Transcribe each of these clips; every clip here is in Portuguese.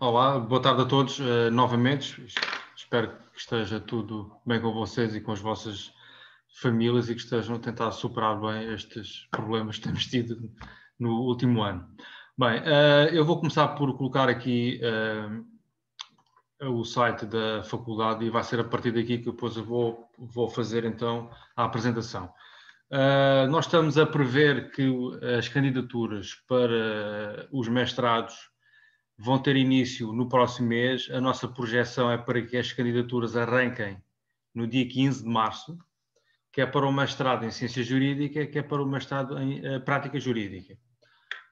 Olá, boa tarde a todos novamente. Espero que esteja tudo bem com vocês e com as vossas famílias e que estejam a tentar superar bem estes problemas que temos tido no último ano. Bem, eu vou começar por colocar aqui o site da faculdade e vai ser a partir daqui que depois eu vou fazer então a apresentação. Nós estamos a prever que as candidaturas para os mestrados vão ter início no próximo mês. A nossa projeção é para que as candidaturas arranquem no dia 15 de março, que é para o mestrado em Ciência Jurídica, que é para o mestrado em Prática Jurídica.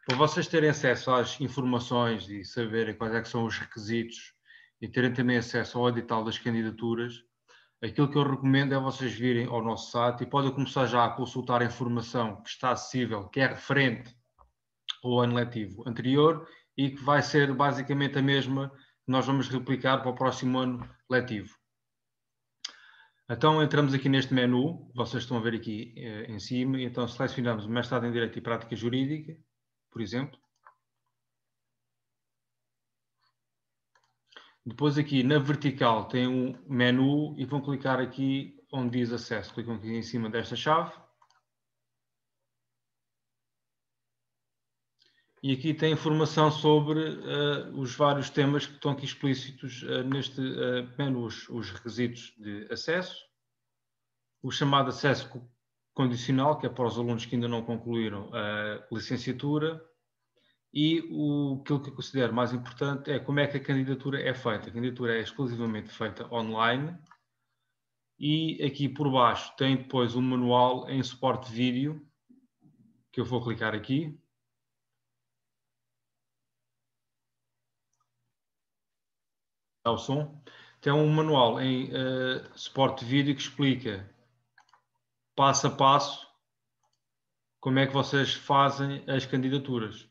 Para vocês terem acesso às informações e saberem quais é que são os requisitos e terem também acesso ao edital das candidaturas, aquilo que eu recomendo é vocês virem ao nosso site e podem começar já a consultar a informação que está acessível, que é referente ao ano letivo anterior e que vai ser basicamente a mesma que nós vamos replicar para o próximo ano letivo. Então entramos aqui neste menu, vocês estão a ver aqui em cima, então selecionamos o mestrado em Direito e Prática Jurídica, por exemplo. Depois aqui na vertical tem um menu e vão clicar aqui onde diz acesso. Clicam aqui em cima desta chave. E aqui tem informação sobre os vários temas que estão aqui explícitos neste menu, os requisitos de acesso, o chamado acesso condicional, que é para os alunos que ainda não concluíram a licenciatura, e aquilo que eu considero mais importante é como é que a candidatura é feita. A candidatura é exclusivamente feita online e aqui por baixo tem depois um manual em suporte vídeo, que eu vou clicar aqui. O som. Tem um manual em suporte vídeo que explica passo a passo como é que vocês fazem as candidaturas.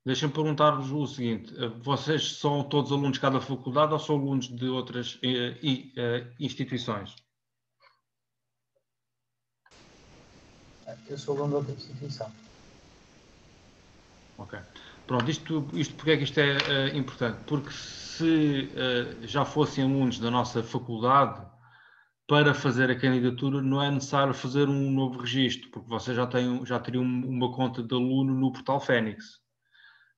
Deixem-me perguntar-vos o seguinte: vocês são todos alunos de cada faculdade ou são alunos de outras instituições? Eu sou aluno de outra instituição. Ok. Pronto, isto porque é que isto é importante? Porque se já fossem alunos da nossa faculdade, para fazer a candidatura não é necessário fazer um novo registro, porque vocês já teriam uma conta de aluno no portal Fênix.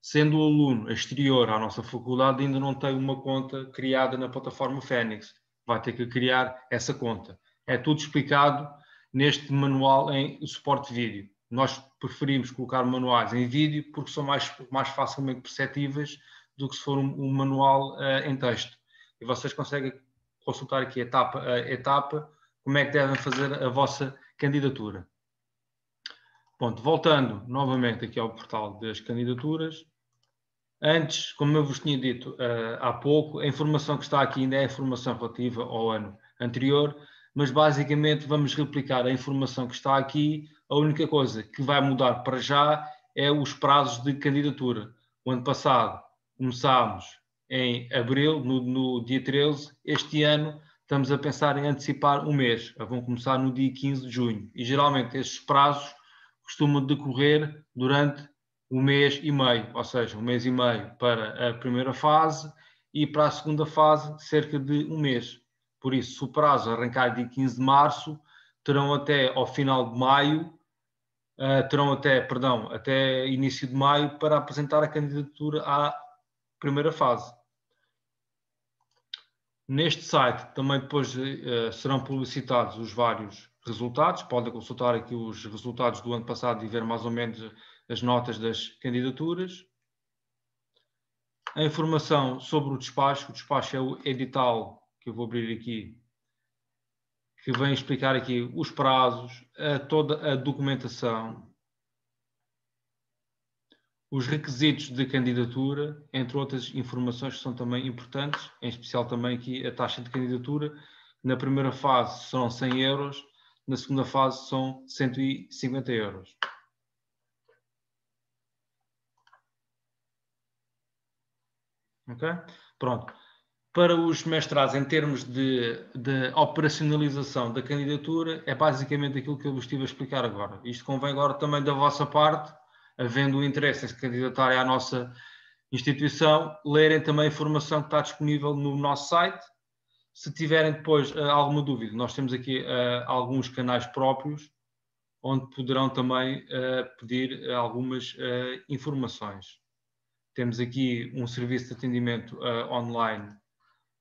Sendo o aluno exterior à nossa faculdade, ainda não tem uma conta criada na plataforma Fênix. Vai ter que criar essa conta. É tudo explicado neste manual em suporte vídeo. Nós preferimos colocar manuais em vídeo porque são mais facilmente perceptíveis do que se for um manual em texto. E vocês conseguem consultar aqui etapa a etapa como é que devem fazer a vossa candidatura. Pronto, voltando novamente aqui ao portal das candidaturas. Antes, como eu vos tinha dito há pouco, a informação que está aqui ainda é a informação relativa ao ano anterior, mas basicamente vamos replicar a informação que está aqui. A única coisa que vai mudar para já é os prazos de candidatura. O ano passado começámos em abril, no dia 13. Este ano estamos a pensar em antecipar um mês. Vão começar no dia 15 de junho. E geralmente estes prazos costumam decorrer durante um mês e meio, ou seja, um mês e meio para a primeira fase e para a segunda fase cerca de um mês. Por isso, se o prazo arrancar dia 15 de março, terão até ao final de maio, até início de maio para apresentar a candidatura à primeira fase. Neste site também depois serão publicitados os vários resultados. Podem consultar aqui os resultados do ano passado e ver mais ou menos as notas das candidaturas. A informação sobre o despacho é o edital que eu vou abrir aqui, que vem explicar aqui os prazos, toda a documentação, os requisitos de candidatura, entre outras informações que são também importantes, em especial também aqui a taxa de candidatura. Na primeira fase são 100 euros, na segunda fase são 150 euros. Ok? Pronto. Para os mestrados, em termos de operacionalização da candidatura, é basicamente aquilo que eu vos estive a explicar agora. Isto convém agora também da vossa parte, havendo o interesse em se candidatarem à nossa instituição, lerem também a informação que está disponível no nosso site. Se tiverem depois alguma dúvida, nós temos aqui alguns canais próprios, onde poderão também pedir algumas informações. Temos aqui um serviço de atendimento online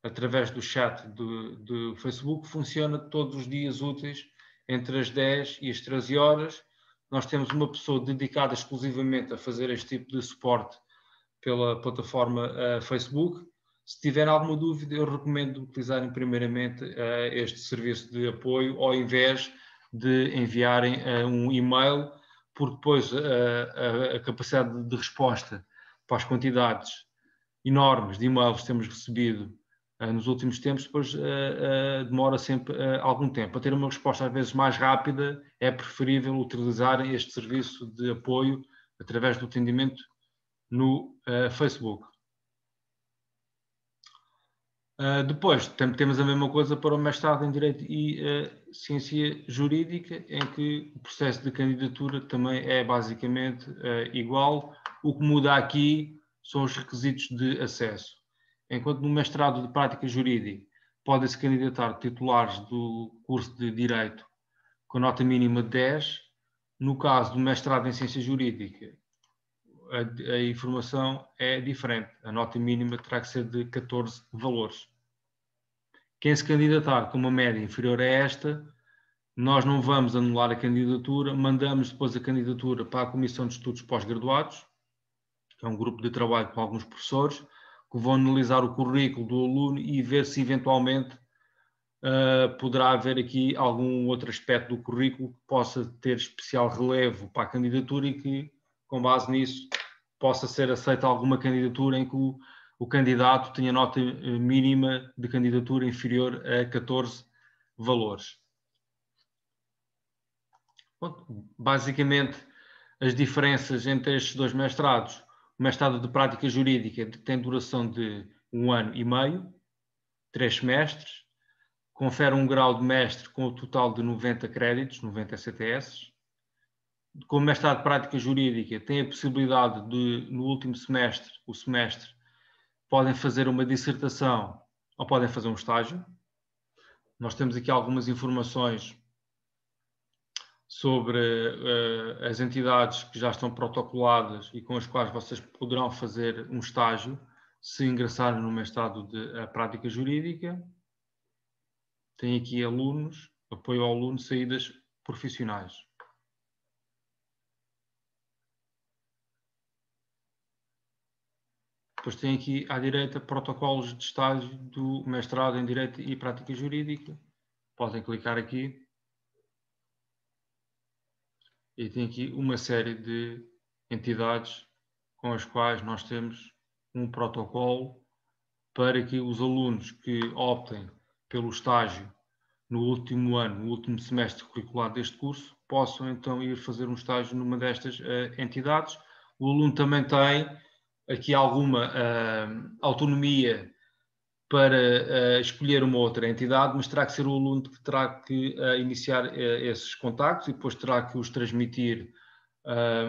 através do chat do Facebook, que funciona todos os dias úteis, entre as 10 e as 13 horas. Nós temos uma pessoa dedicada exclusivamente a fazer este tipo de suporte pela plataforma Facebook. Se tiver alguma dúvida, eu recomendo utilizarem primeiramente este serviço de apoio, ao invés de enviarem um e-mail, porque depois a capacidade de resposta para as quantidades enormes de e-mails que temos recebido nos últimos tempos, depois demora sempre algum tempo. Para ter uma resposta às vezes mais rápida, é preferível utilizarem este serviço de apoio através do atendimento no Facebook. Depois, temos a mesma coisa para o mestrado em Direito e Ciência Jurídica, em que o processo de candidatura também é basicamente igual. O que muda aqui são os requisitos de acesso. Enquanto no mestrado de Prática Jurídica podem-se candidatar titulares do curso de Direito com nota mínima de 10, no caso do mestrado em Ciência Jurídica, a informação é diferente. A nota mínima terá que ser de 14 valores. Quem se candidatar com uma média inferior a esta, nós não vamos anular a candidatura, mandamos depois a candidatura para a Comissão de Estudos Pós-Graduados, que é um grupo de trabalho com alguns professores, que vão analisar o currículo do aluno e ver se eventualmente poderá haver aqui algum outro aspecto do currículo que possa ter especial relevo para a candidatura e que, com base nisso, possa ser aceita alguma candidatura em que o candidato tenha nota mínima de candidatura inferior a 14 valores. Bom, basicamente, as diferenças entre estes dois mestrados: o mestrado de Prática Jurídica tem duração de 1 ano e meio, 3 semestres, confere um grau de mestre com o total de 90 créditos, 90 ECTS. Com o mestrado de Prática Jurídica, tem a possibilidade de, no último semestre, podem fazer uma dissertação ou podem fazer um estágio. Nós temos aqui algumas informações sobre as entidades que já estão protocoladas e com as quais vocês poderão fazer um estágio se ingressarem no mestrado de Prática Jurídica. Tem aqui alunos, apoio ao aluno, saídas profissionais. Depois tem aqui à direita protocolos de estágio do mestrado em Direito e Prática Jurídica. Podem clicar aqui. E tem aqui uma série de entidades com as quais nós temos um protocolo para que os alunos que optem pelo estágio no último ano, no último semestre curricular deste curso, possam então ir fazer um estágio numa destas entidades. O aluno também tem aqui alguma autonomia para escolher uma outra entidade, mas terá que ser o aluno que terá que iniciar esses contactos e depois terá que os transmitir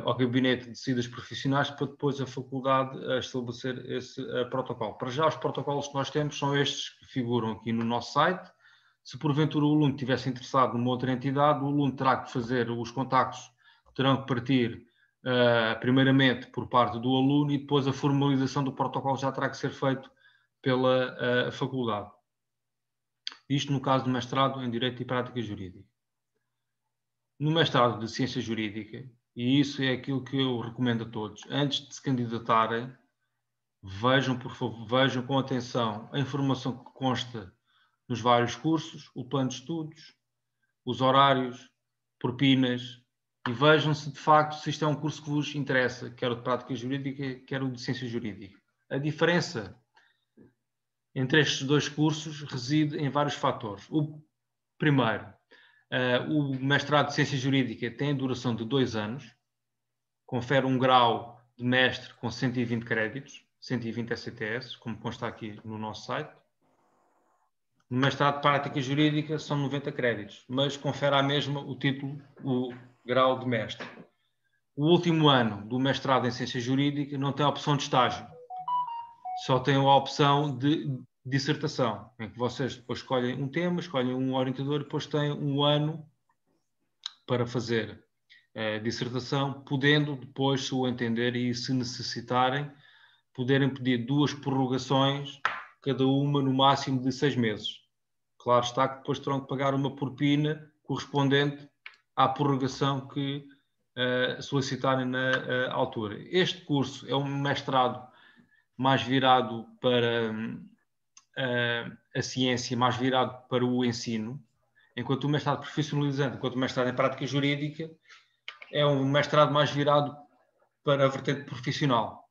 ao gabinete de saídas profissionais para depois a faculdade estabelecer esse protocolo. Para já, os protocolos que nós temos são estes que figuram aqui no nosso site. Se porventura o aluno estivesse interessado numa outra entidade, o aluno terá que fazer os contactos, terão que partir primeiramente por parte do aluno e depois a formalização do protocolo já terá que ser feito pela faculdade. Isto no caso do mestrado em Direito e Prática Jurídica. No mestrado de Ciência Jurídica, e isso é aquilo que eu recomendo a todos, antes de se candidatarem, vejam, por favor, vejam com atenção a informação que consta nos vários cursos, o plano de estudos, os horários, propinas, e vejam se de facto se isto é um curso que vos interessa, quer o de Prática Jurídica, quer o de Ciência Jurídica. A diferença entre estes dois cursos reside em vários fatores. O primeiro, o mestrado de Ciência Jurídica tem a duração de 2 anos, confere um grau de mestre com 120 créditos, 120 ECTS, como consta aqui no nosso site. No mestrado de Prática Jurídica são 90 créditos, mas confere à mesma o título, o grau de mestre. O último ano do mestrado em Ciência Jurídica não tem opção de estágio, só tem a opção de dissertação, em que vocês depois escolhem um tema, escolhem um orientador e depois têm um ano para fazer a dissertação, podendo depois, se o entender e se necessitarem, poderem pedir 2 prorrogações, cada uma no máximo de 6 meses. Claro está que depois terão que pagar uma propina correspondente à prorrogação que solicitarem na altura. Este curso é um mestrado mais virado para a ciência, mais virado para o ensino, enquanto o mestrado profissionalizante, enquanto o mestrado em prática jurídica, é um mestrado mais virado para a vertente profissional,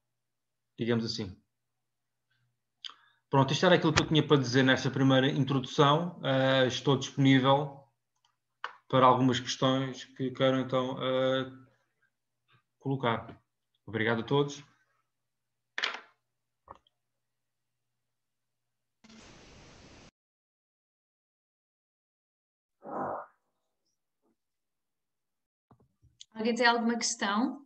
digamos assim. Pronto, isto era aquilo que eu tinha para dizer nesta primeira introdução. Estou disponível para algumas questões que queiram então colocar. Obrigado a todos. Alguém tem alguma questão?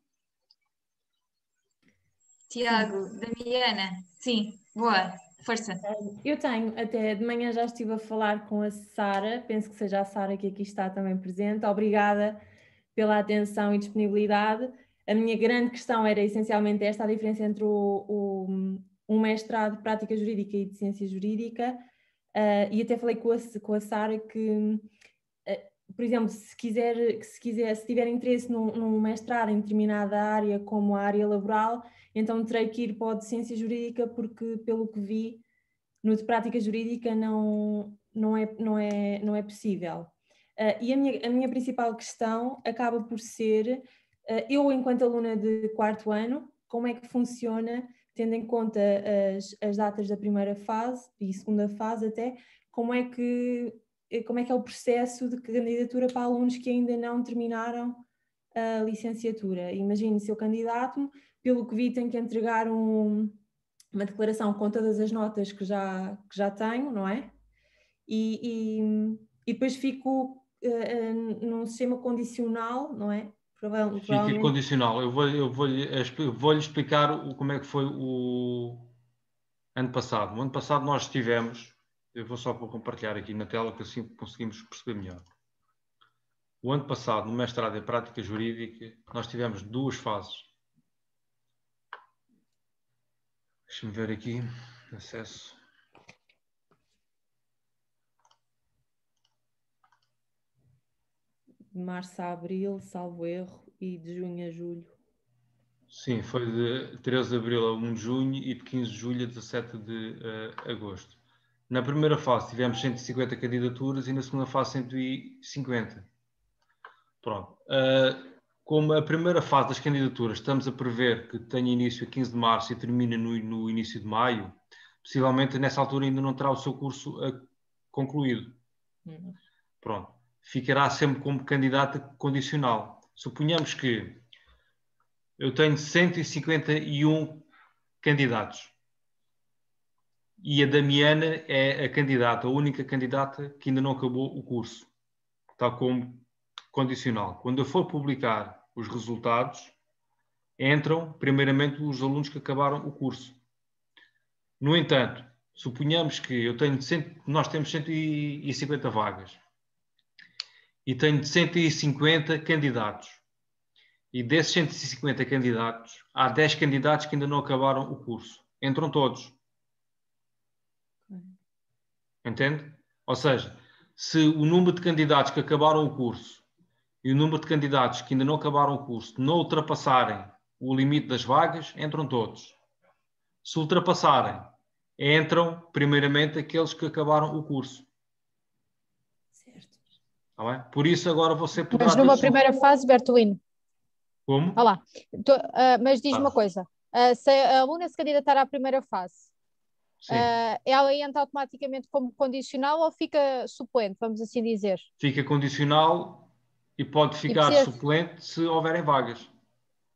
Tiago, Damiana? Sim, boa, força. Eu tenho, até de manhã já estive a falar com a Sara, penso que seja a Sara que aqui está também presente. Obrigada pela atenção e disponibilidade. A minha grande questão era essencialmente esta, a diferença entre um mestrado de prática jurídica e de ciência jurídica, e até falei com a Sara que, por exemplo, se tiver interesse num mestrado em determinada área, como a área laboral, então terei que ir para o de ciência jurídica, porque, pelo que vi, no de prática jurídica não é possível. E a minha principal questão acaba por ser, eu enquanto aluna de 4º ano, como é que funciona, tendo em conta as datas da primeira fase e segunda fase até, como é que é o processo de candidatura para alunos que ainda não terminaram a licenciatura? Imagine, se eu candidato-me, pelo que vi tenho que entregar uma declaração com todas as notas que já tenho, não é? E depois fico num sistema condicional, não é? Fica condicional. Eu vou-lhe explicar como é que foi o ano passado. No ano passado nós tivemos, eu vou só compartilhar aqui na tela, que assim conseguimos perceber melhor. O ano passado, no mestrado em prática jurídica, nós tivemos 2 fases. Deixa-me ver aqui, acesso. De março a abril, salvo erro, e de junho a julho. Sim, foi de 13 de abril a 1 de junho e de 15 de julho a 17 de agosto. Na primeira fase tivemos 150 candidaturas e na segunda fase 150. Pronto. Como a primeira fase das candidaturas estamos a prever que tenha início a 15 de março e termina no início de maio, possivelmente nessa altura ainda não terá o seu curso concluído. Pronto. Ficará sempre como candidata condicional. Suponhamos que eu tenho 151 candidatos e a Damiana é a candidata, a única candidata que ainda não acabou o curso, tal como condicional. Quando eu for publicar os resultados, entram primeiramente os alunos que acabaram o curso. No entanto, suponhamos que nós temos 150 vagas e tenho 150 candidatos. E desses 150 candidatos, há 10 candidatos que ainda não acabaram o curso. Entram todos. Entende? Ou seja, se o número de candidatos que acabaram o curso e o número de candidatos que ainda não acabaram o curso não ultrapassarem o limite das vagas, entram todos. Se ultrapassarem, entram primeiramente aqueles que acabaram o curso. Certo. Tá bem? Por isso agora você poderá... Mas numa primeira fase, Bertolino. Como? Olá. Mas diz-me uma coisa. Se a aluna se candidatar à primeira fase, ela entra automaticamente como condicional ou fica suplente, vamos assim dizer? Fica condicional e pode ficar suplente se houverem vagas.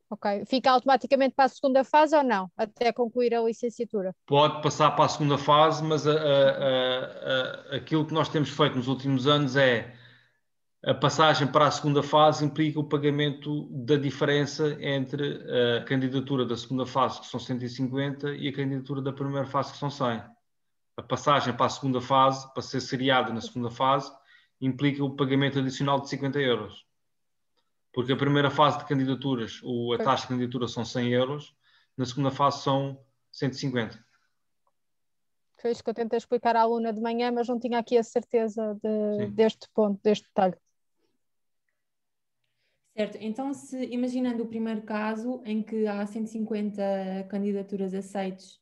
Ok. Fica automaticamente para a segunda fase ou não? Até concluir a licenciatura? Pode passar para a segunda fase, mas aquilo que nós temos feito nos últimos anos é A passagem para a segunda fase implica o pagamento da diferença entre a candidatura da segunda fase, que são 150, e a candidatura da primeira fase, que são 100. A passagem para a segunda fase, para ser seriada na segunda fase, implica o pagamento adicional de 50 euros. Porque a primeira fase de candidaturas, a taxa de candidatura são 100 euros, na segunda fase são 150. Foi isso que eu tentei explicar à aluna de manhã, mas não tinha aqui a certeza deste ponto, deste detalhe. Certo, então imaginando o primeiro caso em que há 150 candidaturas aceites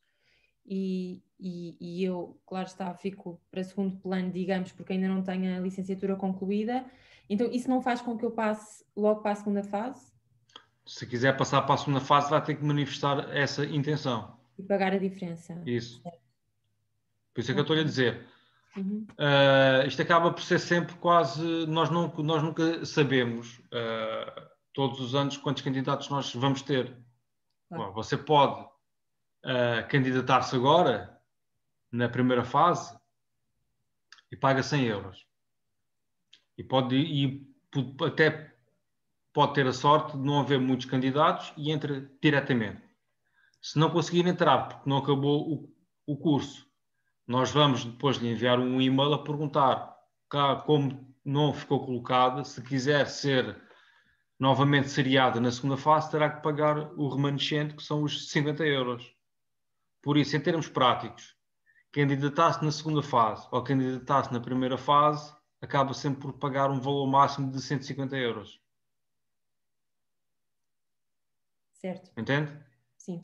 e eu, claro está, fico para segundo plano, digamos, porque ainda não tenho a licenciatura concluída, então isso não faz com que eu passe logo para a segunda fase? Se quiser passar para a segunda fase, vai ter que manifestar essa intenção. E pagar a diferença. Isso. Por isso é que eu estou-lhe a dizer. Uhum. Isto acaba por ser sempre quase... Nós nunca sabemos todos os anos quantos candidatos nós vamos ter. Claro. Bom, você pode candidatar-se agora, na primeira fase, e paga 100 euros. Até pode ter a sorte de não haver muitos candidatos e entra diretamente. Se não conseguir entrar porque não acabou o curso, nós vamos depois lhe enviar um e-mail a perguntar como não ficou colocado. Se quiser ser novamente seriada na segunda fase, terá que pagar o remanescente, que são os 50 euros. Por isso, em termos práticos, candidatar-se na segunda fase ou candidatar-se na primeira fase, acaba sempre por pagar um valor máximo de 150 euros. Certo. Entende? Sim.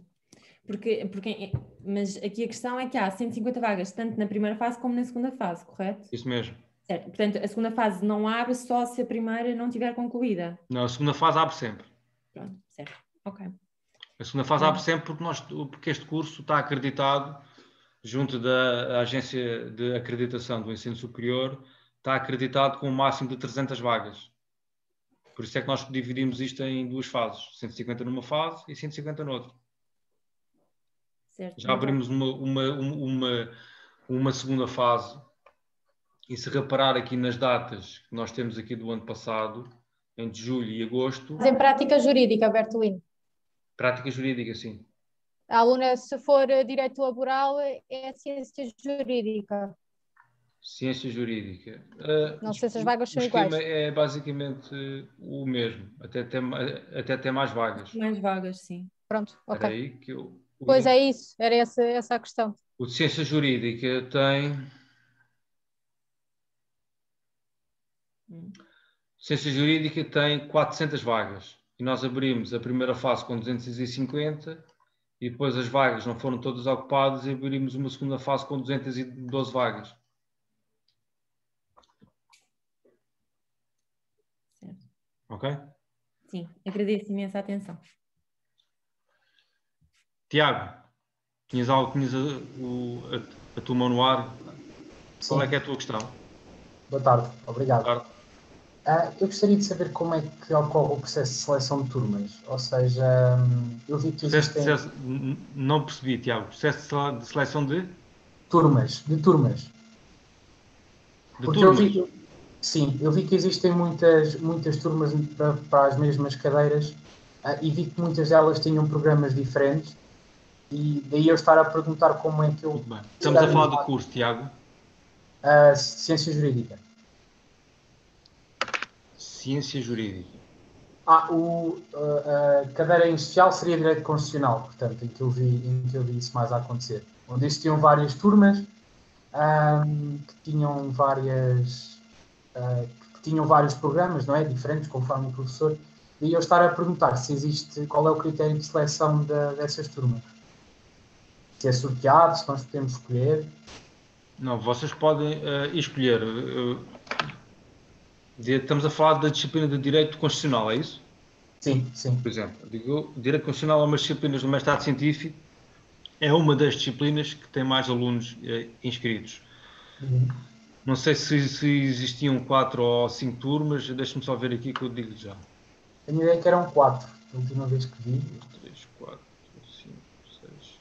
Mas aqui a questão é que há 150 vagas, tanto na primeira fase como na segunda fase, correto? Isso mesmo. Certo. Portanto, a segunda fase não abre só se a primeira não estiver concluída. Não, a segunda fase abre sempre. Pronto, certo. Ok. A segunda fase abre sempre porque este curso está acreditado junto da Agência de Acreditação do Ensino Superior, está acreditado com um máximo de 300 vagas. Por isso é que nós dividimos isto em duas fases, 150 numa fase e 150 noutra. Certo. Já abrimos uma segunda fase, e se reparar aqui nas datas que nós temos aqui do ano passado, entre julho e agosto... Mas em prática jurídica, Bertolino. Prática jurídica, sim. A aluna, se for direito laboral, é ciência jurídica. Ciência jurídica. Não sei se as vagas são iguais. O iguais. esquema é basicamente o mesmo, até ter mais vagas. Mais vagas, sim. Pronto, ok. Aí que pois é isso, era essa a questão. O de ciência jurídica tem... Ciência jurídica tem 400 vagas. E nós abrimos a primeira fase com 250 e depois as vagas não foram todas ocupadas e abrimos uma segunda fase com 212 vagas. Certo. Ok? Sim, agradeço imenso a atenção. Tiago, tinhas algo, a tua mão no ar? Sim. Qual é que é a tua questão? Boa tarde, obrigado. Boa tarde. Eu gostaria de saber como é que ocorre o processo de seleção de turmas. Ou seja, eu vi que existem... Não percebi, Tiago. Processo de seleção de? Turmas. De Porque turmas? eu vi que existem muitas turmas para as mesmas cadeiras e vi que muitas delas tinham programas diferentes e daí eu estar a perguntar como é que eu... Muito bem. Estamos a falar do curso, Tiago? Ciência Jurídica. Ciência Jurídica. A cadeira em especial seria Direito Constitucional, portanto, em que eu vi isso mais a acontecer. Onde existiam várias turmas que tinham vários programas, não é? Diferentes, conforme o professor. E eu estar a perguntar qual é o critério de seleção dessas turmas. Se é sorteado, se nós podemos escolher. Não, vocês podem escolher. Estamos a falar da disciplina de Direito Constitucional, é isso? Sim, sim. Por exemplo, Direito Constitucional é uma disciplina do mestrado científico, é uma das disciplinas que tem mais alunos inscritos. Uhum. Não sei se existiam 4 ou 5 turmas, deixa-me só ver aqui que eu digo já. Tenho a ideia que eram 4, a última vez que vi. 3, 4, 5, 6...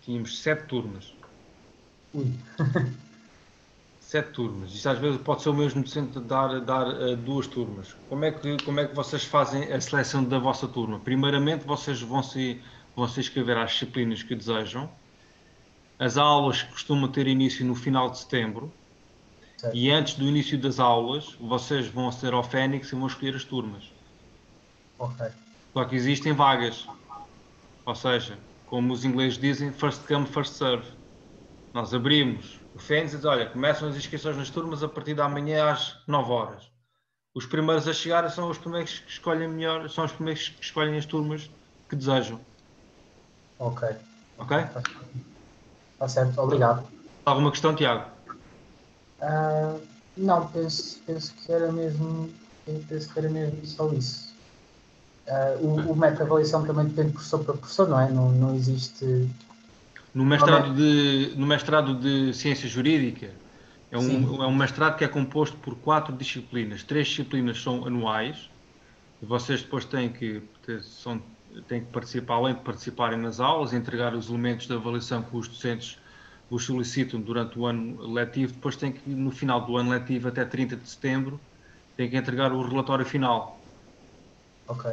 Tínhamos 7 turmas. Ui. 7 turmas. Isto às vezes pode ser o mesmo docente dar 2 turmas. Como é que vocês fazem a seleção da vossa turma? Primeiramente, vocês vão se inscrever às disciplinas que desejam. As aulas costumam ter início no final de setembro. Certo. E antes do início das aulas, vocês vão aceder ao Fênix e vão escolher as turmas. Ok. Só que existem vagas. Ou seja, como os ingleses dizem, first come, first serve. Nós abrimos o Fênix e diz, olha, começam as inscrições nas turmas a partir da manhã às 9 horas. Os primeiros a chegar são os primeiros que escolhem melhor, são os primeiros que escolhem as turmas que desejam. Ok. Ok? Está certo, obrigado. Alguma questão, Tiago? Não, penso que era mesmo só isso. O método de avaliação também depende de professor para professor, não é? Não existe... No mestrado de Ciência Jurídica, é um mestrado que é composto por 4 disciplinas. 3 disciplinas são anuais, e vocês depois têm que participar, além de participarem nas aulas, entregar os elementos de avaliação que os docentes vos solicitam durante o ano letivo, depois têm que, no final do ano letivo, até 30 de setembro, têm que entregar o relatório final. Ok.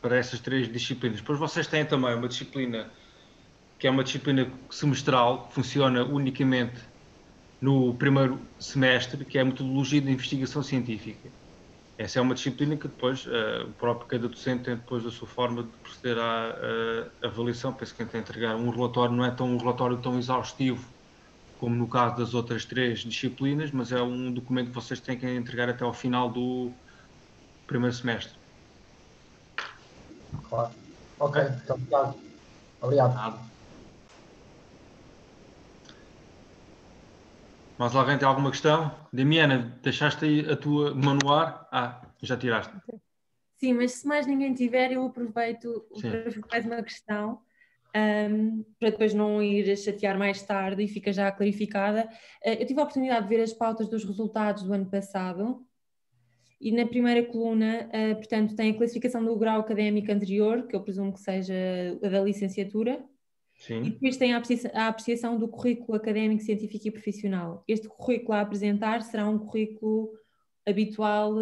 Para essas 3 disciplinas. Depois vocês têm também uma disciplina que é uma disciplina semestral, que funciona unicamente no primeiro semestre, que é a metodologia de investigação científica. Essa é uma disciplina que depois o próprio cada docente tem depois a sua forma de proceder à avaliação. Penso que tem que entregar um relatório, não é um relatório tão exaustivo como no caso das outras 3 disciplinas, mas é um documento que vocês têm que entregar até ao final do primeiro semestre. Claro. Ok, então, obrigado. Mas alguém tem alguma questão? Damiana, deixaste aí a tua manuar? Já tiraste. Sim, mas se mais ninguém tiver, eu aproveito para mais uma questão, para depois não ir a chatear mais tarde e fica já clarificada. Eu tive a oportunidade de ver as pautas dos resultados do ano passado e na primeira coluna, portanto, tem a classificação do grau académico anterior, que eu presumo que seja a da licenciatura. Sim. E depois tem a apreciação do currículo académico, científico e profissional. Este currículo a apresentar será um currículo habitual,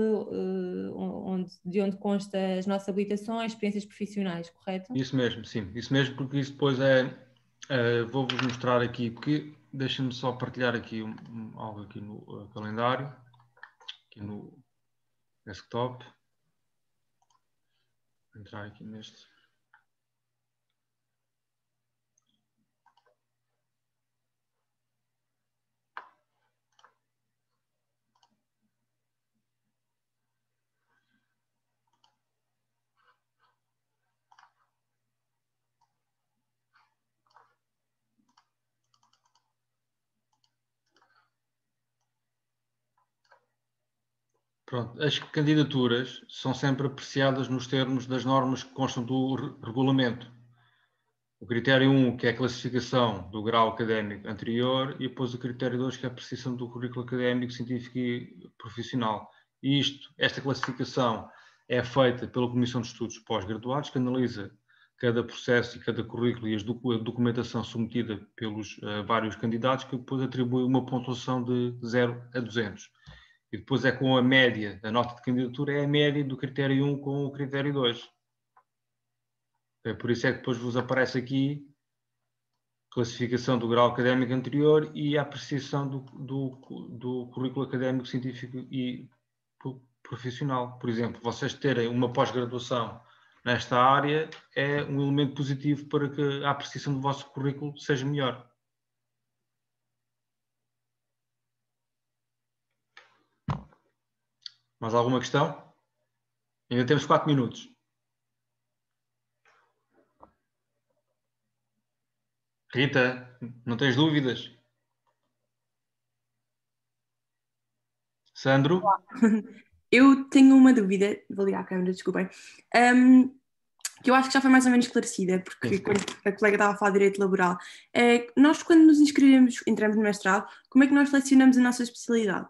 de onde consta as nossas habilitações, experiências profissionais, correto? Isso mesmo, sim. Isso mesmo, porque isso depois vou-vos mostrar aqui, porque deixem-me só partilhar aqui algo aqui no calendário, aqui no desktop. Vou entrar aqui neste... Pronto, as candidaturas são sempre apreciadas nos termos das normas que constam do regulamento. O critério 1, que é a classificação do grau académico anterior, e depois o critério 2, que é a apreciação do currículo académico, científico e profissional. E esta classificação é feita pela Comissão de Estudos Pós-Graduados, que analisa cada processo e cada currículo e a documentação submetida pelos vários candidatos, que depois atribui uma pontuação de 0 a 200. E depois é com a média, a nota de candidatura é a média do critério 1 com o critério 2. Por isso é que depois vos aparece aqui classificação do grau académico anterior e a apreciação do currículo académico, científico e profissional. Por exemplo, vocês terem uma pós-graduação nesta área é um elemento positivo para que a apreciação do vosso currículo seja melhor. Mais alguma questão? Ainda temos 4 minutos. Rita, não tens dúvidas? Sandro? Eu tenho uma dúvida, vou ligar a câmera, desculpem, que eu acho que já foi mais ou menos esclarecida, porque quando a colega estava a falar de direito laboral, nós quando nos inscrevemos, entramos no mestrado, como é que nós selecionamos a nossa especialidade?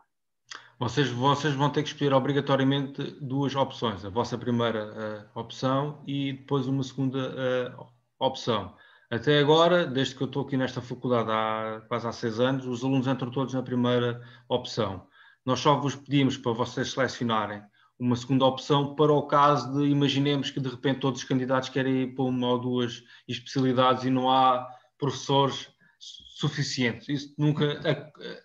Vocês vão ter que escolher obrigatoriamente 2 opções, a vossa primeira opção e depois uma segunda opção. Até agora, desde que eu estou aqui nesta faculdade quase há 6 anos, os alunos entram todos na primeira opção. Nós só vos pedimos para vocês selecionarem uma segunda opção para o caso de, imaginemos que de repente todos os candidatos querem ir para uma ou duas especialidades e não há professores suficientes. Isso nunca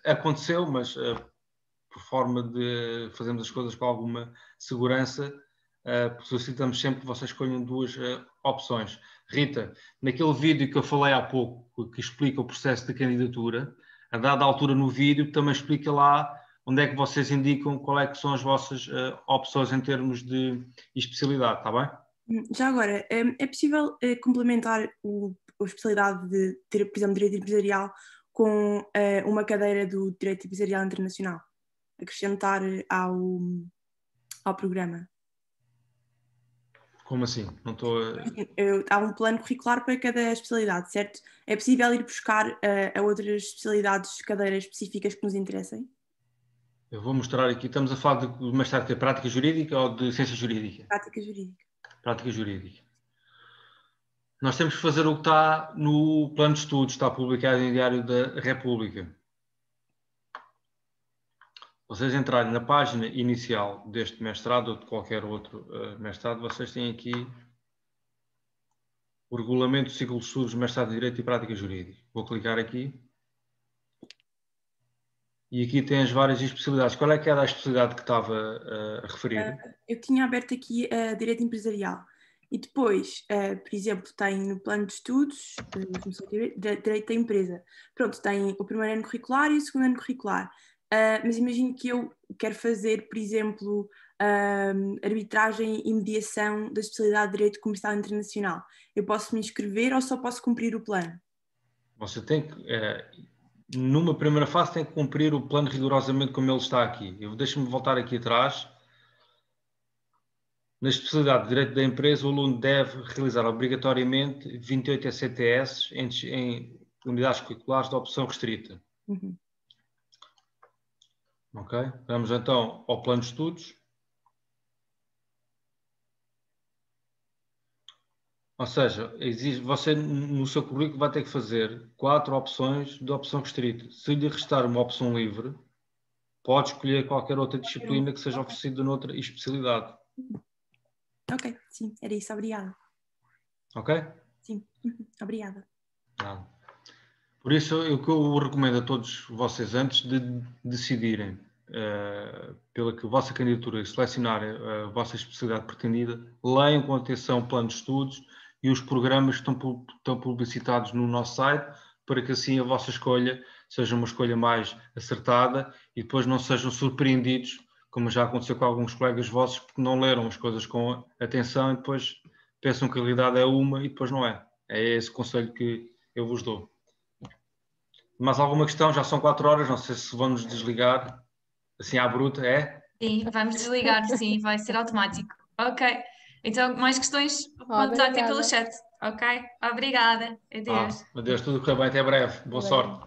aconteceu, mas por forma de fazermos as coisas com alguma segurança, solicitamos sempre que vocês escolham 2 opções. Rita, naquele vídeo que eu falei há pouco, que explica o processo de candidatura, a dada altura no vídeo também explica lá onde é que vocês indicam qual é que são as vossas opções em termos de especialidade, está bem? Já agora, é possível complementar a especialidade de ter, por exemplo, Direito Empresarial com uma cadeira do Direito Empresarial Internacional? Acrescentar ao programa? Como assim? Não estou Há um plano curricular para cada especialidade, certo? É possível ir buscar a outras especialidades, cadeiras específicas que nos interessem? Eu vou mostrar aqui, estamos a falar de mestrado de prática jurídica ou de ciência jurídica? Prática jurídica. Prática jurídica. Nós temos que fazer o que está no plano de estudos, está publicado em Diário da República. Vocês entrarem na página inicial deste mestrado ou de qualquer outro mestrado, vocês têm aqui o Regulamento do Ciclo de Estudos, Mestrado de Direito e Prática Jurídica. Vou clicar aqui. E aqui tem as várias especialidades. Qual é que era a especialidade que estava a referir? Eu tinha aberto aqui a Direito Empresarial. E depois, por exemplo, tem no plano de estudos, Direito da Empresa. Pronto, tem o primeiro ano curricular e o segundo ano curricular. Mas imagino que eu quero fazer, por exemplo, arbitragem e mediação da especialidade de Direito Comercial Internacional. Eu posso me inscrever ou só posso cumprir o plano? Você tem que... numa primeira fase tem que cumprir o plano rigorosamente como ele está aqui. Deixa-me voltar aqui atrás. Na especialidade de Direito da Empresa, o aluno deve realizar obrigatoriamente 28 ECTS em unidades curriculares da opção restrita. Uhum. Ok? Vamos então ao plano de estudos. Ou seja, você no seu currículo vai ter que fazer 4 opções de opção restrita. Se lhe restar uma opção livre, pode escolher qualquer outra disciplina que seja oferecida noutra especialidade. Ok, sim, era isso, obrigada. Ok? Sim, obrigada. Nada. Por isso, o que eu recomendo a todos vocês, antes de decidirem pela que a vossa candidatura e selecionarem a vossa especialidade pretendida, leiam com atenção o plano de estudos e os programas que estão publicitados no nosso site, para que assim a vossa escolha seja uma escolha mais acertada e depois não sejam surpreendidos, como já aconteceu com alguns colegas vossos, que não leram as coisas com atenção e depois pensam que a realidade é uma e depois não é. É esse o conselho que eu vos dou. Mais alguma questão? Já são 4 horas, não sei se vamos desligar assim à bruta, é? Sim, vamos desligar, sim, vai ser automático. Ok. Então, mais questões? Pode usar até pelo chat. Ok? Obrigada. Adeus. Adeus, tudo correr bem, até breve. Boa sorte.